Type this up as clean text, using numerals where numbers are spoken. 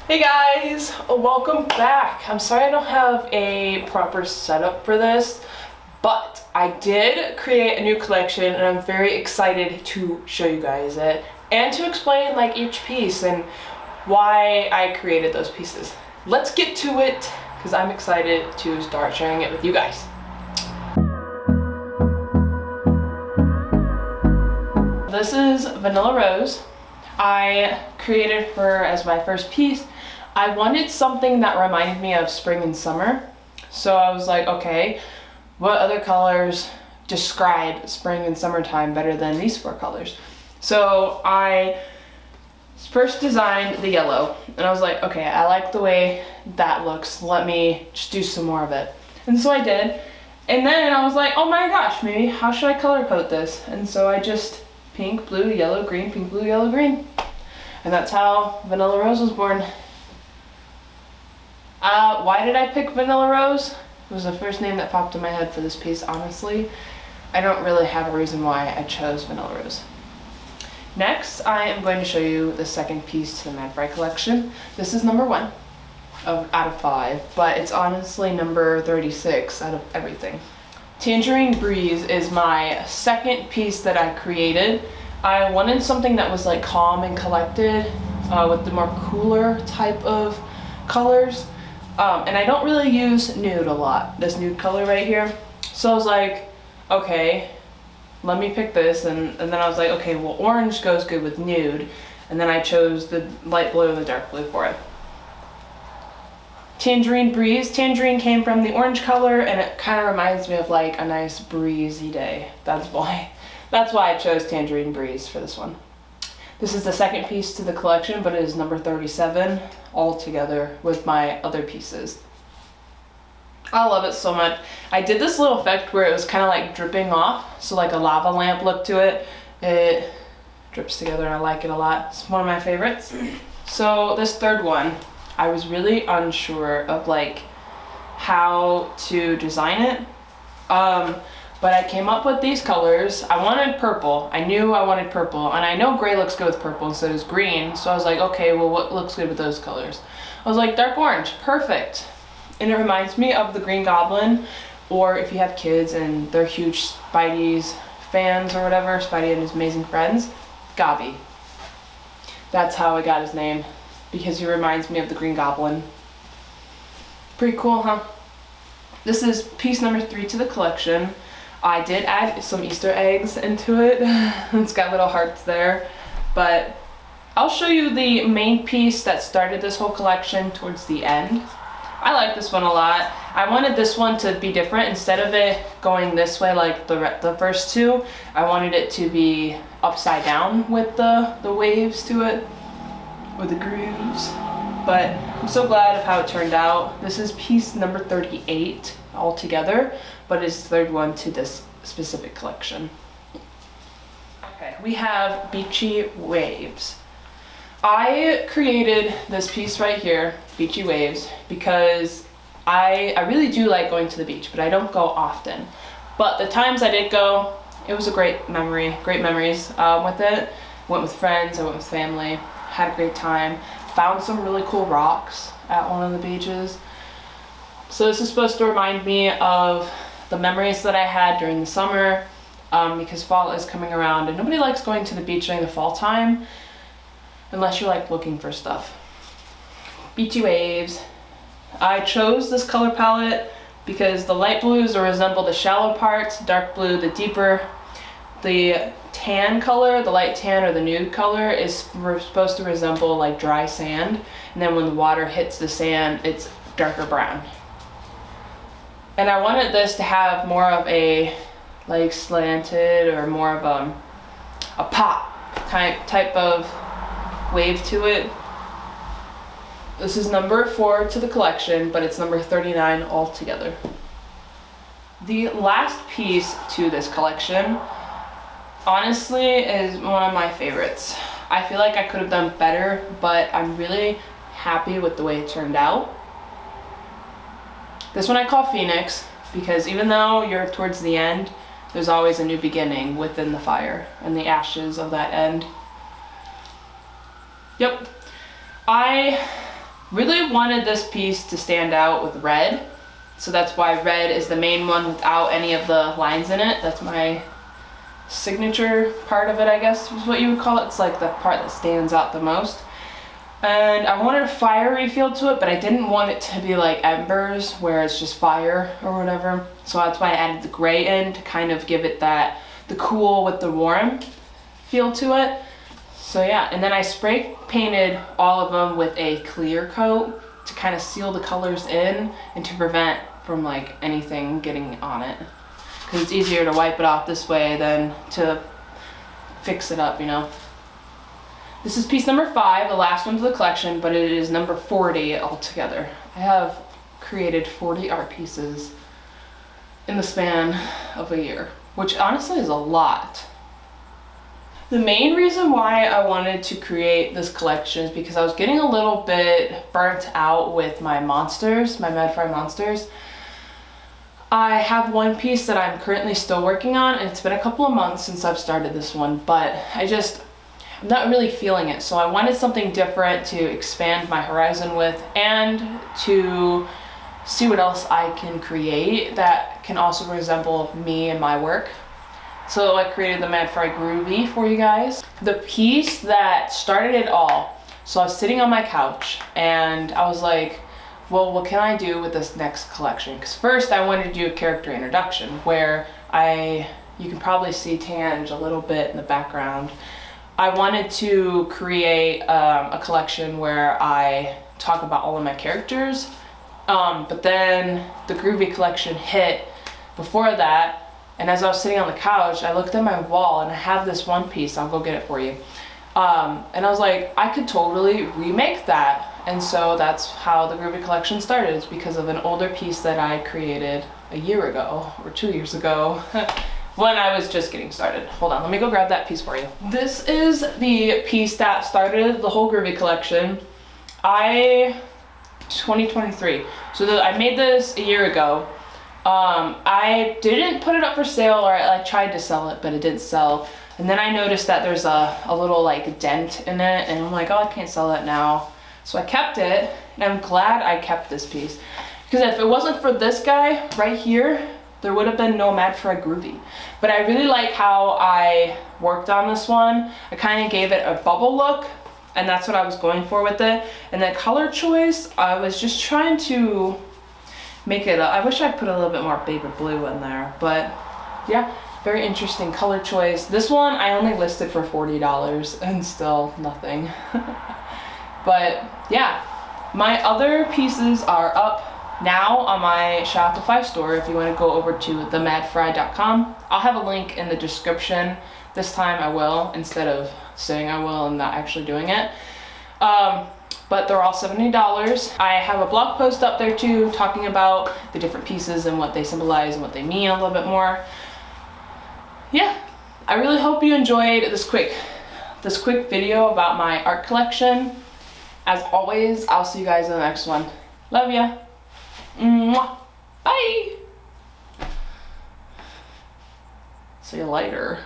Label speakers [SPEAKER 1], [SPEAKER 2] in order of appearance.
[SPEAKER 1] Hey guys, welcome back. I'm sorry I don't have a proper setup for this, but I did create a new collection and I'm very excited to show you guys it and to explain like each piece and why I created those pieces. Let's get to it because I'm excited to start sharing it with you guys. This is Vanilla Rose. I created her as my first piece. I wanted something that reminded me of spring and summer. So I was like, okay, what other colors describe spring and summertime better than these four colors? So I first designed the yellow and I was like, okay, I like the way that looks. Let me just do some more of it. And so I did. And then I was like, oh my gosh, maybe how should I color code this? And so I just pink, blue, yellow, green, pink, blue, yellow, green. And that's how Vanilla Rose was born. Why did I pick Vanilla Rose? It was the first name that popped in my head for this piece, honestly. I don't really have a reason why I chose Vanilla Rose. Next, I am going to show you the second piece to the MadFry collection. This is number 1 out of 5, but it's honestly number 36 out of everything. Tangerine Breeze is my second piece that I created. I wanted something that was like calm and collected with the more cooler type of colors. And I don't really use nude a lot, this nude color right here. So I was like, okay, let me pick this. And then I was like, okay, well, orange goes good with nude. And then I chose the light blue and the dark blue for it. Tangerine Breeze. Tangerine came from the orange color and it kind of reminds me of like a nice breezy day. That's why I chose Tangerine Breeze for this one. This is the second piece to the collection, but it is number 37 all together with my other pieces. I love it so much. I did this little effect where it was kind of like dripping off, so like a lava lamp look to it. It drips together and I like it a lot. It's one of my favorites. So this third one, I was really unsure of like how to design it. But I came up with these colors. I wanted purple. I knew I wanted purple, and I know gray looks good with purple, and so does green. So I was like, okay, well, what looks good with those colors? I was like, dark orange, perfect. And it reminds me of the Green Goblin, or if you have kids and they're huge Spidey's fans or whatever, Spidey and His Amazing Friends, Gobby. That's how I got his name, because he reminds me of the Green Goblin. Pretty cool, huh? This is piece number 3 to the collection. I did add some Easter eggs into it. It's got little hearts there, but I'll show you the main piece that started this whole collection towards the end. I like this one a lot. I wanted this one to be different. Instead of it going this way like the first two, I wanted it to be upside down with the waves to it, or the grooves. But I'm so glad of how it turned out. This is piece number 38 altogether, but it's the third one to this specific collection. Okay, we have Beachy Waves. I created this piece right here, Beachy Waves, because I really do like going to the beach, but I don't go often. But the times I did go, it was a great memories with it. Went with friends, I went with family, had a great time. Found some really cool rocks at one of the beaches. So this is supposed to remind me of the memories that I had during the summer, because fall is coming around and nobody likes going to the beach during the fall time unless you're like looking for stuff. Beachy Waves. I chose this color palette because the light blues resemble the shallow parts, dark blue the deeper. The tan color, the light tan or the nude color, is supposed to resemble like dry sand, and then when the water hits the sand it's darker brown. And I wanted this to have more of a like slanted or more of a pop type of wave to it. This is number 4 to the collection, but it's number 39 altogether. The last piece to this collection honestly is one of my favorites. I feel like I could have done better, but I'm really happy with the way it turned out. This one I call Phoenix because even though you're towards the end, there's always a new beginning within the fire and the ashes of that end. Yep. I Really wanted this piece to stand out with red. So that's why red is the main one without any of the lines in it. That's my signature part of it, I guess is what you would call it. It's like the part that stands out the most. And I wanted a fiery feel to it, but I didn't want it to be like embers where it's just fire or whatever. So that's why I added the gray in to kind of give it that, the cool with the warm feel to it. So yeah, and then I spray painted all of them with a clear coat to kind of seal the colors in and to prevent from like anything getting on it. Because it's easier to wipe it off this way than to fix it up, you know. This is piece number 5, the last one to the collection, but it is number 40 altogether. I have created 40 art pieces in the span of a year, which honestly is a lot. The main reason why I wanted to create this collection is because I was getting a little bit burnt out with my monsters, my MadFry monsters. I have one piece that I'm currently still working on, and it's been a couple of months since I've started this one, but I'm not really feeling it. So I wanted something different to expand my horizon with and to see what else I can create that can also resemble me and my work. So I created the MadFry Groovy for you guys. The piece that started it all, so I was sitting on my couch and I was like, well, what can I do with this next collection? Because first I wanted to do a character introduction where you can probably see Tange a little bit in the background. I wanted to create a collection where I talk about all of my characters, but then the Groovy collection hit before that, and as I was sitting on the couch, I looked at my wall and I have this one piece, I'll go get it for you, and I was like, I could totally remake that, and so that's how the Groovy collection started. It's because of an older piece that I created a year ago, or 2 years ago, when I was just getting started. Hold on, let me go grab that piece for you. This is the piece that started the whole Groovy collection. 2023. So I made this a year ago. I didn't put it up for sale, or I tried to sell it, but it didn't sell. And then I noticed that there's a little like dent in it, and I'm like, oh, I can't sell that now. So I kept it, and I'm glad I kept this piece. Because if it wasn't for this guy right here, there would have been no MadFry Groovy. But I really like how I worked on this one. I kind of gave it a bubble look, and that's what I was going for with it. And the color choice, I was just trying to make it, I wish I put a little bit more baby blue in there, but yeah, very interesting color choice. This one I only listed for $40 and still nothing. But yeah, my other pieces are up now on my Shopify store if you want to go over to themadfry.com. I'll have a link in the description. This time I will, instead of saying I will and not actually doing it. But they're all $70. I have a blog post up there too, talking about the different pieces and what they symbolize and what they mean a little bit more. Yeah, I really hope you enjoyed this quick video about my art collection. As always, I'll see you guys in the next one. Love ya. Mwah. Bye. See you later.